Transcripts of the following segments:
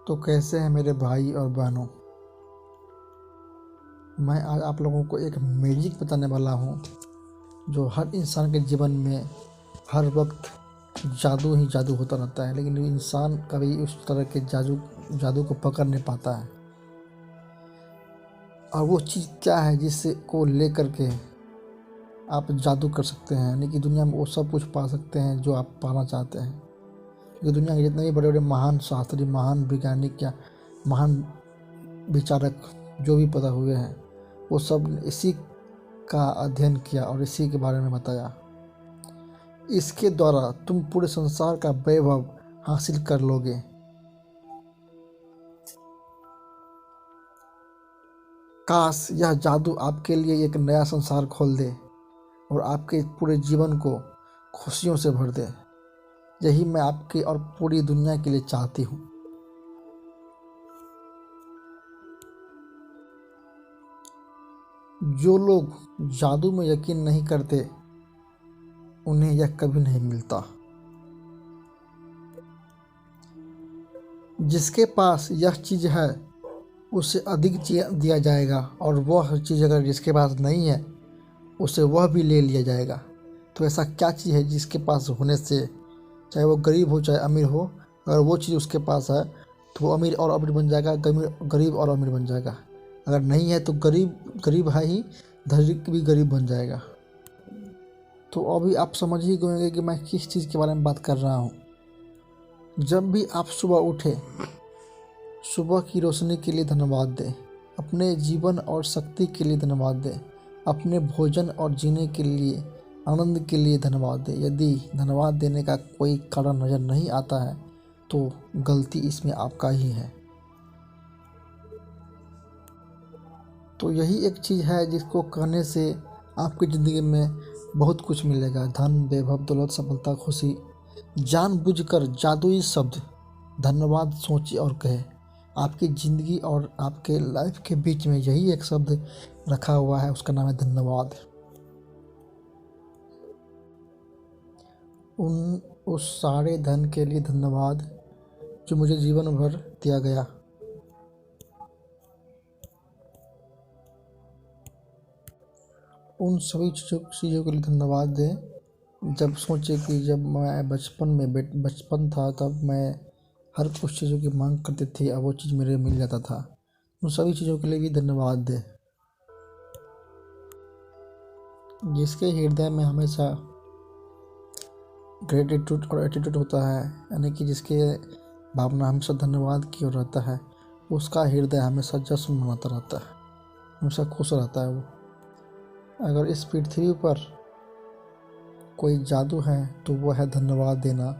तो कैसे हैं मेरे भाई और बहनों। मैं आज आप लोगों को एक मैजिक बताने वाला हूँ जो हर इंसान के जीवन में हर वक्त जादू ही जादू होता रहता है, लेकिन इंसान कभी उस तरह के जादू को पकड़ नहीं पाता है। और वो चीज़ क्या है जिससे को लेकर के आप जादू कर सकते हैं, यानी कि दुनिया में वो सब कुछ पा सकते हैं जो आप पाना चाहते हैं। क्योंकि दुनिया के जितने भी बड़े बड़े महान शास्त्री, महान वैज्ञानिक या महान विचारक जो भी पैदा हुए हैं, वो सब इसी का अध्ययन किया और इसी के बारे में बताया। इसके द्वारा तुम पूरे संसार का वैभव हासिल कर लोगे। काश यह जादू आपके लिए एक नया संसार खोल दे और आपके पूरे जीवन को खुशियों से भर दे। यही मैं आपकी और पूरी दुनिया के लिए चाहती हूँ। जो लोग जादू में यकीन नहीं करते उन्हें यह कभी नहीं मिलता। जिसके पास यह चीज़ है उसे अधिक दिया जाएगा, और वह चीज़ अगर जिसके पास नहीं है उसे वह भी ले लिया जाएगा। तो ऐसा क्या चीज़ है जिसके पास होने से, चाहे वो गरीब हो चाहे अमीर हो, अगर वो चीज़ उसके पास है तो वो अमीर और अमीर बन जाएगा, गरीब और अमीर बन जाएगा। अगर नहीं है तो गरीब है ही, धनिक भी गरीब बन जाएगा। तो अभी आप समझ ही गए होंगे कि मैं किस चीज़ के बारे में बात कर रहा हूँ। जब भी आप सुबह उठे, सुबह की रोशनी के लिए धन्यवाद दें, अपने जीवन और शक्ति के लिए धन्यवाद दें, अपने भोजन और जीने के लिए, आनंद के लिए धन्यवाद दें। यदि धन्यवाद देने का कोई कारण नज़र नहीं आता है तो गलती इसमें आपका ही है। तो यही एक चीज़ है जिसको कहने से आपकी ज़िंदगी में बहुत कुछ मिलेगा। धन, वैभव, दौलत, सफलता, खुशी। जानबूझकर जादुई शब्द धन्यवाद सोचिए और कहें। आपकी ज़िंदगी और आपके लाइफ के बीच में यही एक शब्द रखा हुआ है, उसका नाम है धन्यवाद। उस सारे धन के लिए धन्यवाद जो मुझे जीवन भर दिया गया। उन सभी चीज़ों के लिए धन्यवाद दें। जब सोचे कि जब मैं बचपन था तब मैं हर कुछ चीज़ों की मांग करती थी और वो चीज़ मेरे मिल जाता था। उन सभी चीज़ों के लिए भी धन्यवाद दें। जिसके हृदय में हमेशा ग्रेटिट्यूड और एटीट्यूड होता है, यानी कि जिसके भावना हमेशा धन्यवाद की ओर रहता है, उसका हृदय हमेशा जश्न मनाता रहता है, हमेशा खुश रहता है वो। अगर इस पृथ्वी पर कोई जादू है तो वह है धन्यवाद देना।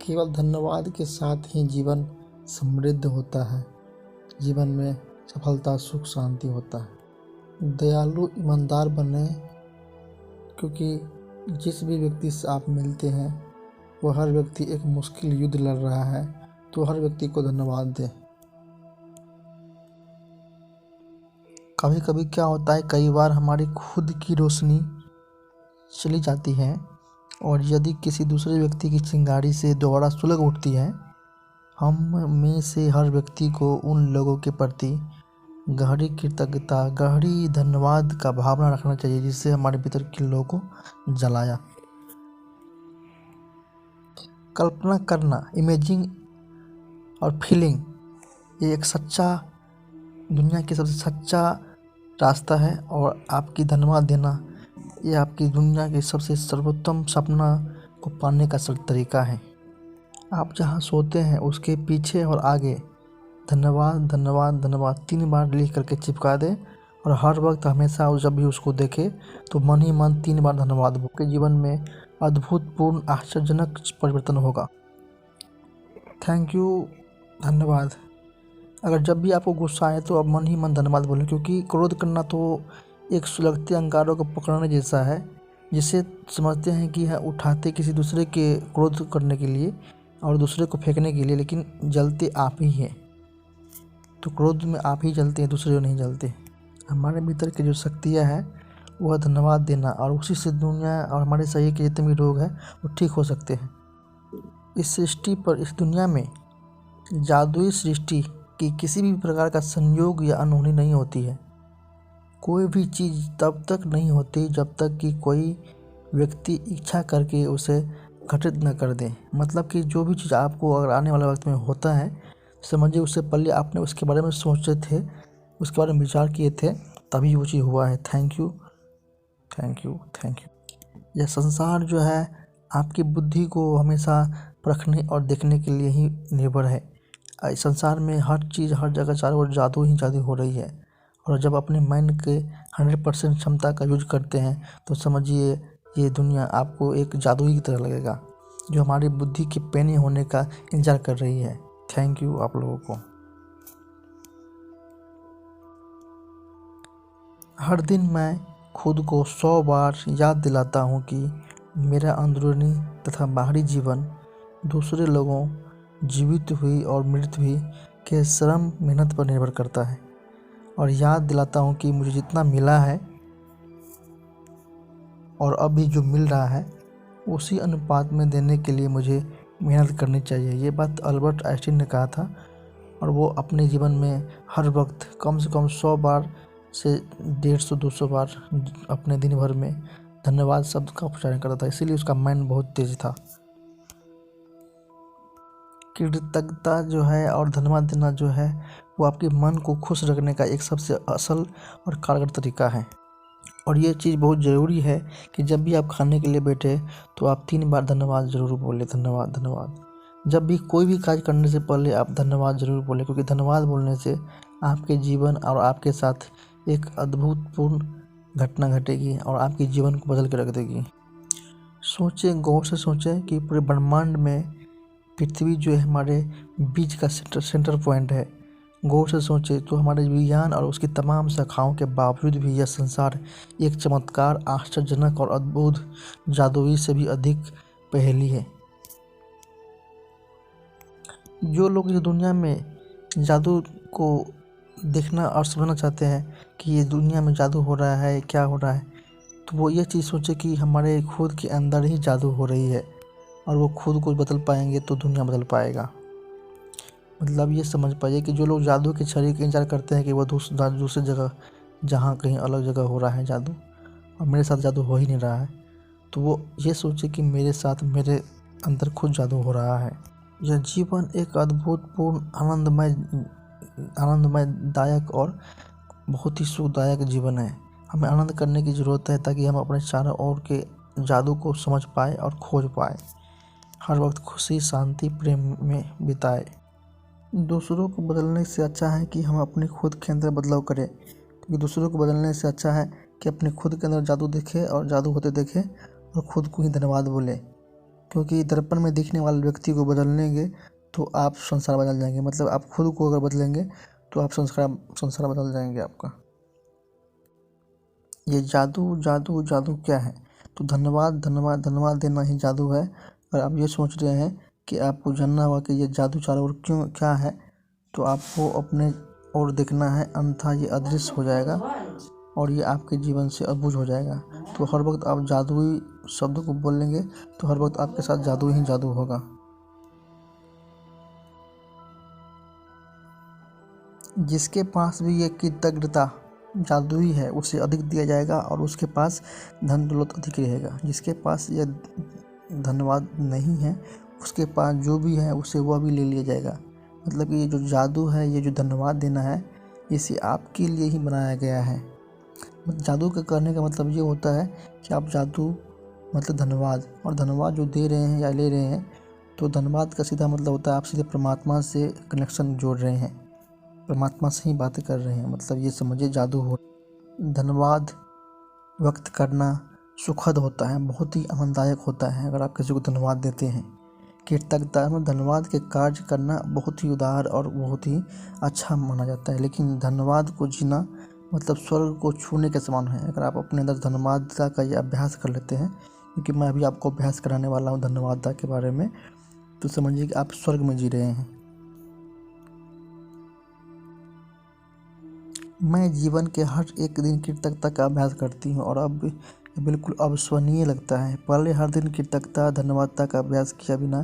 केवल धन्यवाद के साथ ही जीवन समृद्ध होता है, जीवन में सफलता, सुख, शांति होता है। दयालु, ईमानदार बने, क्योंकि जिस भी व्यक्ति से आप मिलते हैं वो हर व्यक्ति एक मुश्किल युद्ध लड़ रहा है, तो हर व्यक्ति को धन्यवाद दें। कभी कभी क्या होता है, कई बार हमारी खुद की रोशनी चली जाती है और यदि किसी दूसरे व्यक्ति की चिंगारी से दोबारा सुलग उठती है, हम में से हर व्यक्ति को उन लोगों के प्रति गहरी कृतज्ञता, गहरी धन्यवाद का भावना रखना चाहिए जिससे हमारे भीतर के लोगों को जलाया। कल्पना करना, इमेजिंग और फीलिंग, ये एक सच्चा, दुनिया की सबसे सच्चा रास्ता है। और आपकी धन्यवाद देना, ये आपकी दुनिया के सबसे सर्वोत्तम सपना को पाने का तरीका है। आप जहाँ सोते हैं उसके पीछे और आगे धन्यवाद धन्यवाद धन्यवाद 3 बार लिख करके चिपका दें, और हर वक्त हमेशा जब भी उसको देखे तो मन ही मन 3 बार धन्यवाद बोल के जीवन में अद्भुतपूर्ण, आश्चर्यजनक परिवर्तन होगा। थैंक यू, धन्यवाद। अगर जब भी आपको गुस्सा आए तो आप मन ही मन धन्यवाद बोलें, क्योंकि क्रोध करना तो एक सुलगते अंगारों को पकड़ने जैसा है, जिसे समझते हैं कि है उठाते किसी दूसरे के क्रोध करने के लिए और दूसरे को फेंकने के लिए, लेकिन जलते आप ही हैं। तो क्रोध में आप ही जलते हैं, दूसरे नहीं जलते। हमारे भीतर की जो शक्तियाँ हैं वह धन्यवाद देना, और उसी से दुनिया और हमारे शरीर के जितने भी रोग हैं वो ठीक हो सकते हैं। इस सृष्टि पर, इस दुनिया में जादुई सृष्टि की किसी भी प्रकार का संयोग या अनहोनी नहीं होती है। कोई भी चीज़ तब तक नहीं होती जब तक कि कोई व्यक्ति इच्छा करके उसे घटित न कर दे। मतलब कि जो भी चीज़ आपको अगर आने वाले वक्त में होता है, समझिए उससे पहले आपने उसके बारे में सोचे थे, उसके बारे में विचार किए थे, तभी वो चीज़ हुआ है। Thank you, thank you, thank you. यह संसार जो है आपकी बुद्धि को हमेशा परखने और देखने के लिए ही निर्भर है। इस संसार में हर चीज़, हर जगह चारों ओर जादू ही जादू हो रही है। और जब अपने माइंड के 100% क्षमता का यूज करते हैं तो समझिए ये दुनिया आपको एक जादू की तरह लगेगा, जो हमारी बुद्धि के पैने होने का इंतजार कर रही है। थैंक यू आप लोगों को। हर दिन मैं खुद को 100 बार याद दिलाता हूँ कि मेरा अंदरूनी तथा बाहरी जीवन दूसरे लोगों, जीवित हुई और मृत हुई, के श्रम मेहनत पर निर्भर करता है। और याद दिलाता हूँ कि मुझे जितना मिला है और अभी जो मिल रहा है उसी अनुपात में देने के लिए मुझे मेहनत करनी चाहिए। ये बात अल्बर्ट आइंस्टीन ने कहा था और वो अपने जीवन में हर वक्त कम से कम 100 बार से 150-200 बार अपने दिन भर में धन्यवाद शब्द का उच्चारण करता था। इसीलिए उसका माइंड बहुत तेज था। कृतज्ञता जो है और धन्यवाद देना जो है वो आपके मन को खुश रखने का एक सबसे असल और कारगर तरीका है। और ये चीज़ बहुत ज़रूरी है कि जब भी आप खाने के लिए बैठे तो आप 3 बार धन्यवाद ज़रूर बोलें। धन्यवाद, धन्यवाद। जब भी कोई भी कार्य करने से पहले आप धन्यवाद ज़रूर बोलें, क्योंकि धन्यवाद बोलने से आपके जीवन और आपके साथ एक अद्भुतपूर्ण घटना घटेगी और आपके जीवन को बदल के रख देगी। सोचें, गौर से सोचें कि पूरे ब्रह्मांड में पृथ्वी जो है हमारे बीच का सेंटर पॉइंट है। गौर से सोचें तो हमारे विज्ञान और उसकी तमाम शाखाओं के बावजूद भी यह संसार एक चमत्कार, आश्चर्यजनक और अद्भुत जादुई से भी अधिक पहेली है। जो लोग इस दुनिया में जादू को देखना और समझना चाहते हैं कि ये दुनिया में जादू हो रहा है, क्या हो रहा है, तो वो ये चीज़ सोचे कि हमारे खुद के अंदर ही जादू हो रही है और वो खुद को बदल पाएंगे तो दुनिया बदल पाएगा। मतलब ये समझ पाइए कि जो लोग जादू के छड़ी का इंतजार करते हैं कि वो दूसरी जगह, जहाँ कहीं अलग जगह हो रहा है जादू और मेरे साथ जादू हो ही नहीं रहा है, तो वो ये सोचे कि मेरे साथ, मेरे अंदर खुद जादू हो रहा है। यह जीवन एक अद्भुतपूर्ण, आनंदमयदायक और बहुत ही सुखदायक जीवन है। हमें आनंद करने की ज़रूरत है ताकि हम अपने चारों ओर के जादू को समझ पाए और खोज पाए। हर वक्त खुशी, शांति, प्रेम में बिताए। दूसरों को बदलने से अच्छा है कि हम अपने खुद के अंदर बदलाव करें, क्योंकि दूसरों को बदलने से अच्छा है कि अपने खुद के अंदर जादू देखें और जादू होते देखें और ख़ुद को ही धन्यवाद बोलें। क्योंकि दर्पण में दिखने वाले व्यक्ति को बदलेंगे तो आप संसार बदल जाएंगे। मतलब आप खुद को अगर बदलेंगे तो आप संसार बदल जाएंगे आपका। ये जादू जादू जादू क्या है? तो धन्यवाद, धन्यवाद, धन्यवाद देना ही जादू है। और आप ये सोच रहे हैं कि आपको जानना होगा कि ये जादू चारों ओर क्यों, क्या है, तो आपको अपने ओर देखना है, अन्यथा ये अदृश्य हो जाएगा और ये आपके जीवन से अबूझ हो जाएगा। तो हर वक्त आप जादुई शब्द को बोलेंगे तो हर वक्त आपके साथ जादू ही जादू होगा। जिसके पास भी ये कृतज्ञता जादुई है उसे अधिक दिया जाएगा और उसके पास धन दौलत अधिक रहेगा। जिसके पास यह धन्यवाद नहीं है उसके पास जो भी है उसे वह भी ले लिया जाएगा। मतलब कि ये जो जादू है, ये जो धन्यवाद देना है, इसे आपके लिए ही बनाया गया है। जादू का करने का मतलब ये होता है कि आप जादू मतलब धन्यवाद, और धन्यवाद जो दे रहे हैं या ले रहे हैं, तो धन्यवाद का सीधा मतलब होता है आप सीधे परमात्मा से कनेक्शन जोड़ रहे हैं, परमात्मा से ही बातें कर रहे हैं। मतलब ये समझिए जादू हो। धन्यवाद व्यक्त करना सुखद होता है, बहुत ही आनंददायक होता है अगर आप किसी को धन्यवाद देते हैं। कृतज्ञता में धन्यवाद के कार्य करना बहुत ही उदार और बहुत ही अच्छा माना जाता है। लेकिन धन्यवाद को जीना मतलब स्वर्ग को छूने के समान है। अगर आप अपने अंदर धन्यवादता का ये अभ्यास कर लेते हैं, क्योंकि मैं अभी आपको अभ्यास कराने वाला हूँ धन्यवादता के बारे में, तो समझिए कि आप स्वर्ग में जी रहे हैं। मैं जीवन के हर एक दिन कृतज्ञता का अभ्यास करती हूँ और अब बिल्कुल अविश्वसनीय लगता है। पहले हर दिन कृतज्ञता, धन्यवादता का अभ्यास किया बिना